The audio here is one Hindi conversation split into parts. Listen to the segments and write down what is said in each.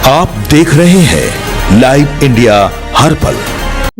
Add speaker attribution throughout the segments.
Speaker 1: आप देख रहे हैं लाइव इंडिया हर पल।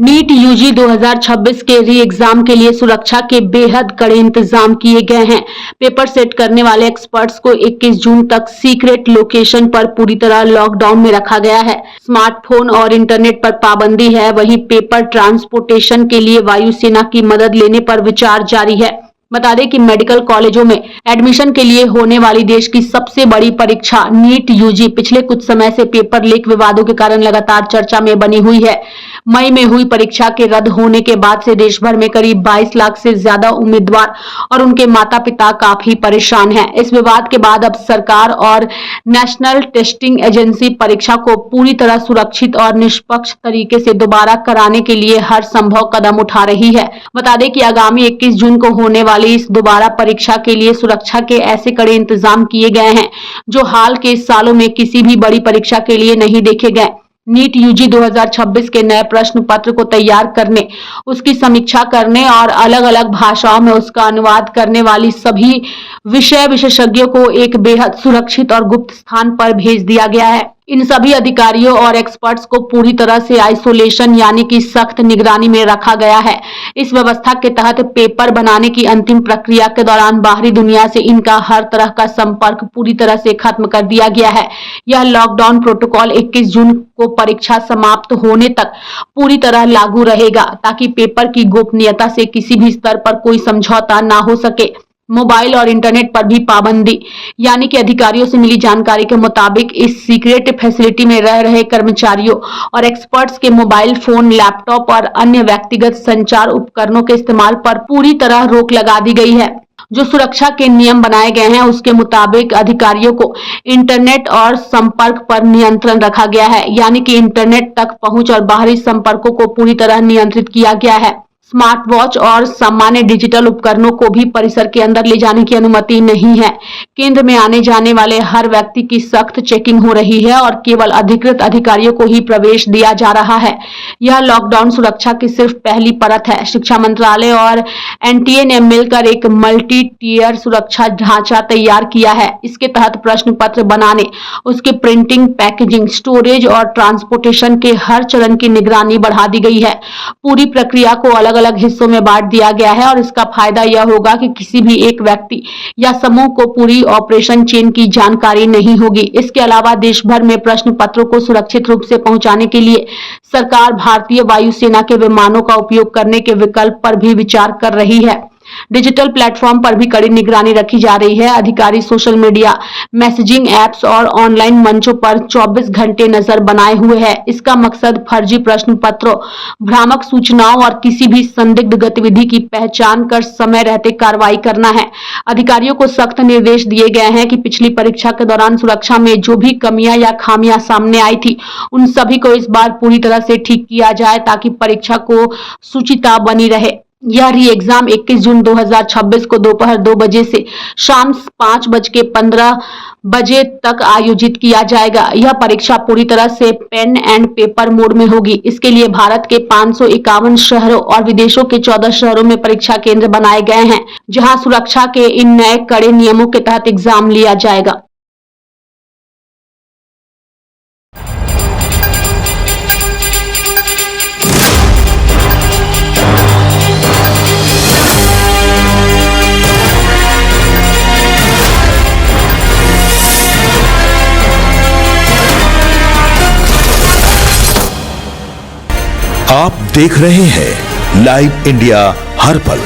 Speaker 2: नीट यूजी 2026 के री एग्जाम के लिए सुरक्षा के बेहद कड़े इंतजाम किए गए हैं। पेपर सेट करने वाले एक्सपर्ट्स को 21 जून तक सीक्रेट लोकेशन पर पूरी तरह लॉकडाउन में रखा गया है। स्मार्टफोन और इंटरनेट पर पाबंदी है। वहीं पेपर ट्रांसपोर्टेशन के लिए वायुसेना की मदद लेने पर विचार जारी है। बता दें कि मेडिकल कॉलेजों में एडमिशन के लिए होने वाली देश की सबसे बड़ी परीक्षा नीट यूजी पिछले कुछ समय से पेपर लीक विवादों के कारण लगातार चर्चा में बनी हुई है। मई में हुई परीक्षा के रद्द होने के बाद से देश भर में करीब 22 लाख से ज्यादा उम्मीदवार और उनके माता पिता काफी परेशान हैं। इस विवाद के बाद अब सरकार और नेशनल टेस्टिंग एजेंसी परीक्षा को पूरी तरह सुरक्षित और निष्पक्ष तरीके से दोबारा कराने के लिए हर संभव कदम उठा रही है। बता दें कि आगामी 21 जून को होने वाली इस दोबारा परीक्षा के लिए सुरक्षा के ऐसे कड़े इंतजाम किए गए हैं जो हाल के सालों में किसी भी बड़ी परीक्षा के लिए नहीं देखे गए। नीट यूजी 2026 के नए प्रश्न पत्र को तैयार करने, उसकी समीक्षा करने और अलग अलग भाषाओं में उसका अनुवाद करने वाली सभी विषय विशेषज्ञों को एक बेहद सुरक्षित और गुप्त स्थान पर भेज दिया गया है। इन सभी अधिकारियों और एक्सपर्ट्स को पूरी तरह से आइसोलेशन यानी कि सख्त निगरानी में रखा गया है। इस व्यवस्था के तहत पेपर बनाने की अंतिम प्रक्रिया के दौरान बाहरी दुनिया से इनका हर तरह का संपर्क पूरी तरह से खत्म कर दिया गया है। यह लॉकडाउन प्रोटोकॉल 21 जून को परीक्षा समाप्त होने तक पूरी तरह लागू रहेगा ताकि पेपर की गोपनीयता से किसी भी स्तर पर कोई समझौता ना हो सके। मोबाइल और इंटरनेट पर भी पाबंदी, यानी कि अधिकारियों से मिली जानकारी के मुताबिक इस सीक्रेट फैसिलिटी में रह रहे कर्मचारियों और एक्सपर्ट्स के मोबाइल फोन, लैपटॉप और अन्य व्यक्तिगत संचार उपकरणों के इस्तेमाल पर पूरी तरह रोक लगा दी गई है। जो सुरक्षा के नियम बनाए गए हैं उसके मुताबिक अधिकारियों को इंटरनेट और संपर्क पर नियंत्रण रखा गया है, यानी कि इंटरनेट तक पहुंच और बाहरी संपर्कों को पूरी तरह नियंत्रित किया गया है। स्मार्ट वॉच और सामान्य डिजिटल उपकरणों को भी परिसर के अंदर ले जाने की अनुमति नहीं है। केंद्र में आने जाने वाले हर व्यक्ति की सख्त चेकिंग हो रही है और केवल अधिकृत अधिकारियों को ही प्रवेश दिया जा रहा है। यह लॉकडाउन सुरक्षा की सिर्फ पहली परत है। शिक्षा मंत्रालय और एनटीए ने मिलकर एक मल्टी टीयर सुरक्षा ढांचा तैयार किया है। इसके तहत प्रश्न पत्र बनाने, उसके प्रिंटिंग, पैकेजिंग, स्टोरेज और ट्रांसपोर्टेशन के हर चरण की निगरानी बढ़ा दी गई है। पूरी प्रक्रिया को अलग अलग हिस्सों में बांट दिया गया है और इसका फायदा यह होगा कि किसी भी एक व्यक्ति या समूह को पूरी ऑपरेशन चेन की जानकारी नहीं होगी। इसके अलावा देश भर में प्रश्न पत्रों को सुरक्षित रूप से पहुंचाने के लिए सरकार भारतीय वायुसेना के विमानों का उपयोग करने के विकल्प पर भी विचार कर रही है। डिजिटल प्लेटफॉर्म पर भी कड़ी निगरानी रखी जा रही है। अधिकारी सोशल मीडिया, मैसेजिंग एप्स और ऑनलाइन मंचों पर 24 घंटे नजर बनाए हुए हैं। इसका मकसद फर्जी प्रश्न पत्रों, भ्रामक सूचनाओं और किसी भी संदिग्ध गतिविधि की पहचान कर समय रहते कार्रवाई करना है। अधिकारियों को सख्त निर्देश दिए गए हैं कि पिछली परीक्षा के दौरान सुरक्षा में जो भी कमियां या खामियां सामने आई थी उन सभी को इस बार पूरी तरह से ठीक किया जाए ताकि परीक्षा को शुचिता बनी रहे। यह री एग्जाम 21 जून 2026 को दोपहर 2 बजे से शाम 5:15 बजे तक आयोजित किया जाएगा। यह परीक्षा पूरी तरह से पेन एंड पेपर मोड में होगी। इसके लिए भारत के 551 शहरों और विदेशों के 14 शहरों में परीक्षा केंद्र बनाए गए हैं, जहां सुरक्षा के इन नए कड़े नियमों के तहत एग्जाम लिया जाएगा।
Speaker 1: आप देख रहे हैं लाइव इंडिया हर पल।